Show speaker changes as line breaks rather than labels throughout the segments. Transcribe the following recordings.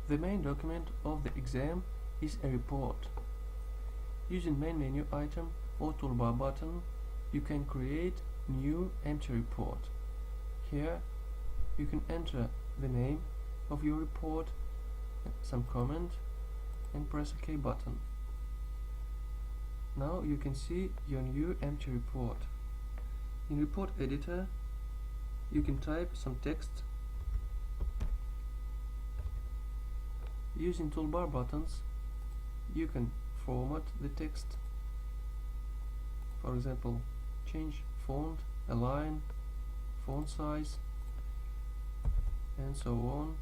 The main document of the exam is a report. Using main menu item or toolbar button, you can create new empty report. Here you can enter the name of your report, some comment, and press OK button. Now you can see your new empty report. In report editor, you can type some text. Using toolbar buttons, you can format the text. For example, change font, align, font size, and so on.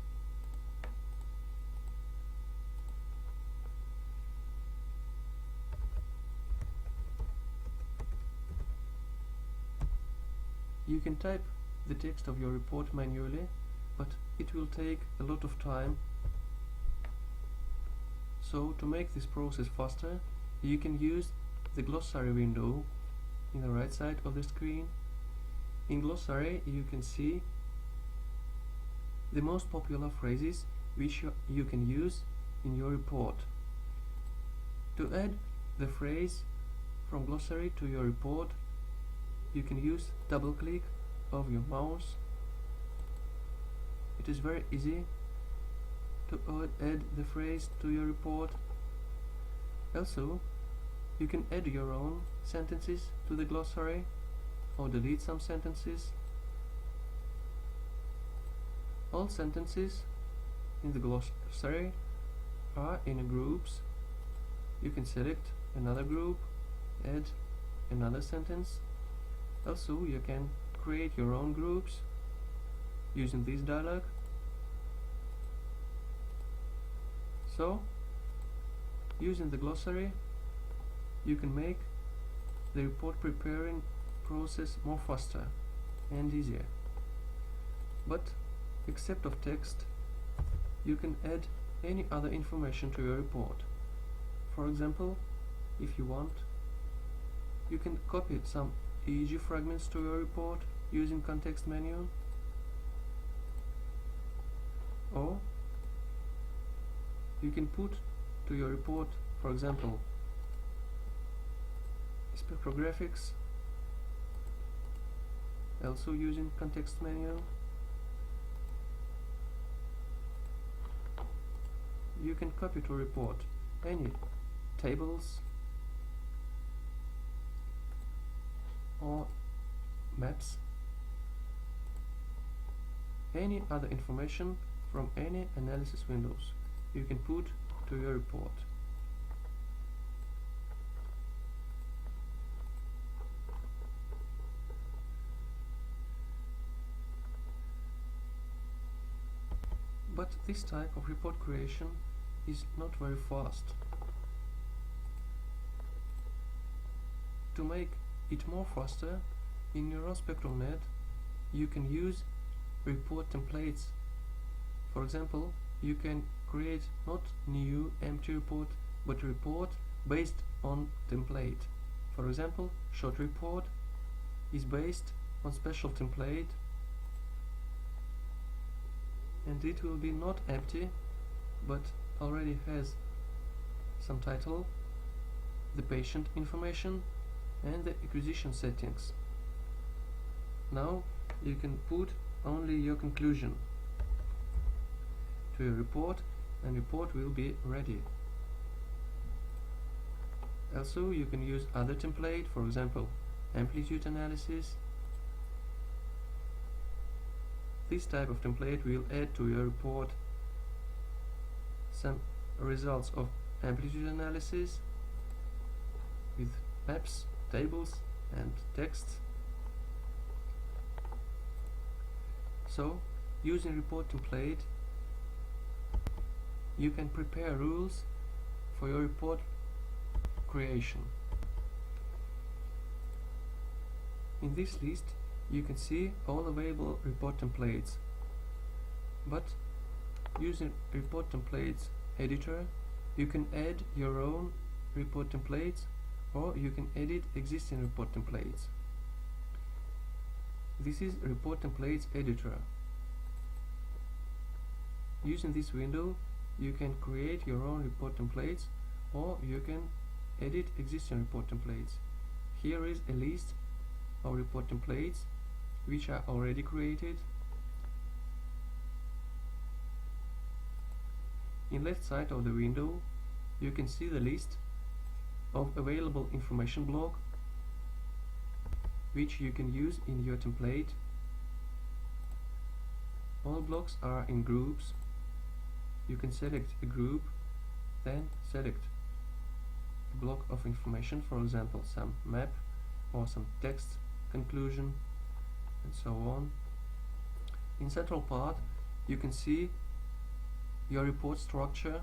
You can type the text of your report manually, but it will take a lot of time. So to make this process faster, you can use the glossary window in the right side of the screen. In glossary you can see the most popular phrases which you can use in your report. To add the phrase from glossary to your report, you can use double click of your mouse. It is very easy to add the phrase to your report. Also, you can add your own sentences to the glossary or delete some sentences. All sentences in the glossary are in groups. You can select another group, add another sentence. Also, you can create your own groups using this dialog. So, using the glossary, you can make the report preparing process more faster and easier. But except of text, you can add any other information to your report. For example, if you want, you can copy some EEG fragments to your report using context menu, or you can put to your report, for example, spectrographics, also using context menu. You can copy to report any tables or maps, any other information from any analysis windows you can put to your report. But this type of report creation is not very fast. To make it more faster, in Neuron Spectrum NET you can use report templates. For example, you can create not new empty report, but report based on template. For example, short report is based on special template, and it will be not empty, but already has some title, the patient information, and the acquisition settings. Now you can put only your conclusion to your report, and report will be ready. Also, you can use other template, for example, amplitude analysis. This type of template will add to your report some results of amplitude analysis with maps, tables, and text. So, using report template, you can prepare rules for your report creation. In this list, you can see all available report templates, but using report templates editor, you can add your own report templates, or you can edit existing report templates. This is report templates editor. Using this window, you can create your own report templates, or you can edit existing report templates. Here is a list of report templates which are already created. In left side of the window you can see the list of available information block which you can use in your template. All blocks are in groups. You can select a group, then select a block of information, for example some map or some text conclusion and so on. In central part you can see your report structure.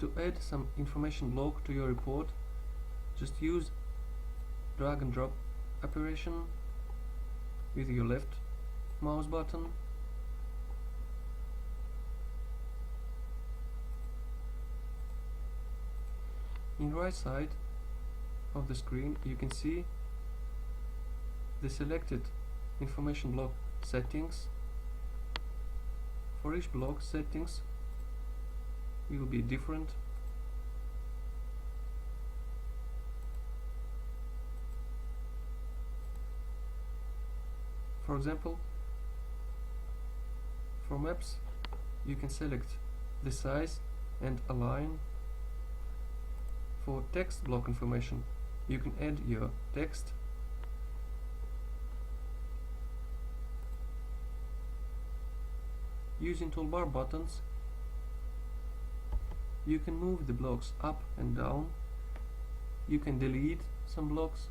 To add some information block to your report, just use drag and drop operation with your left mouse button. In right side of the screen you can see the selected information block settings. For each block, settings will be different. For example, for maps you can select the size and align. For text block information you can add your text. Using toolbar buttons you can move the blocks up and down. You can delete some blocks,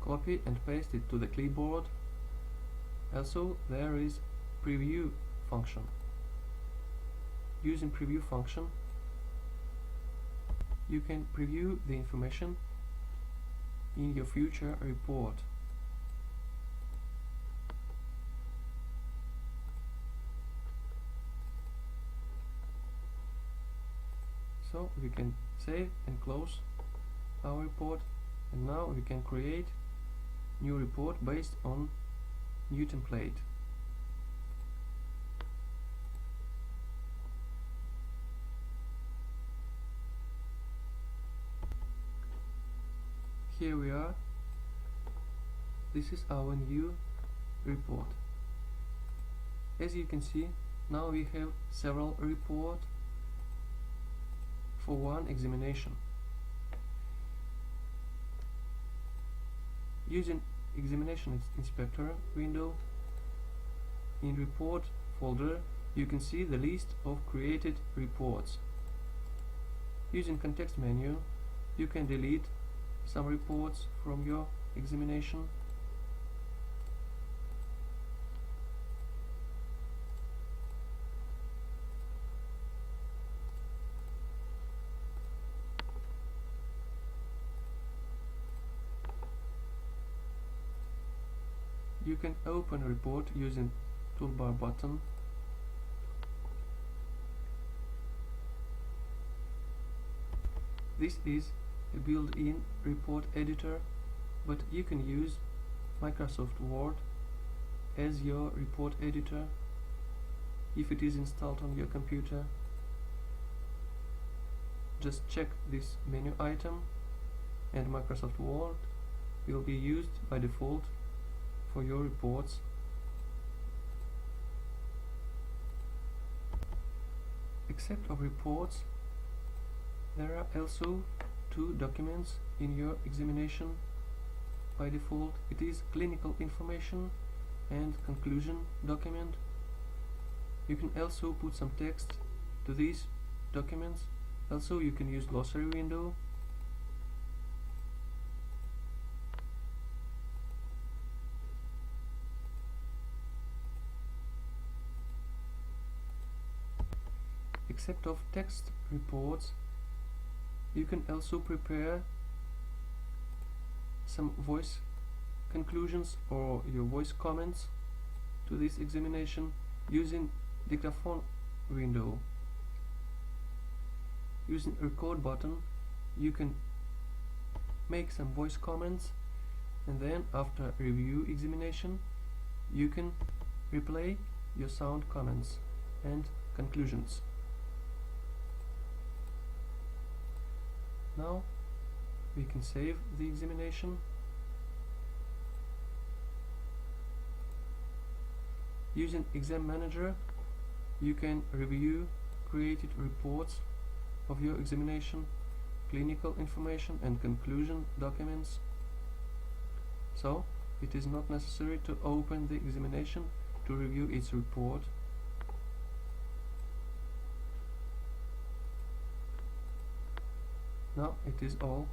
copy and paste it to the clipboard. Also there is preview function. Using preview function you can preview the information in your future report. So we can save and close our report, and now we can create new report based on new template. Here we are. This is our new report. As you can see, now we have several reports for one examination. Using examination inspector window, in report folder you can see the list of created reports. Using context menu you can delete some reports from your examination. You can open a report using toolbar button. This is a built-in report editor, but you can use Microsoft Word as your report editor if it is installed on your computer. Just check this menu item and Microsoft Word will be used by default for your reports. Except of reports, there are also two documents in your examination. By default it is clinical information and conclusion document. You can also put some text to these documents. Also you can use glossary window. Except of text reports, you can also prepare some voice conclusions or your voice comments to this examination using dictaphone window. Using record button you can make some voice comments, and then after review examination you can replay your sound comments and conclusions. Now we can save the examination. Using Exam Manager you can review created reports of your examination, clinical information and conclusion documents. So it is not necessary to open the examination to review its report. Now it is all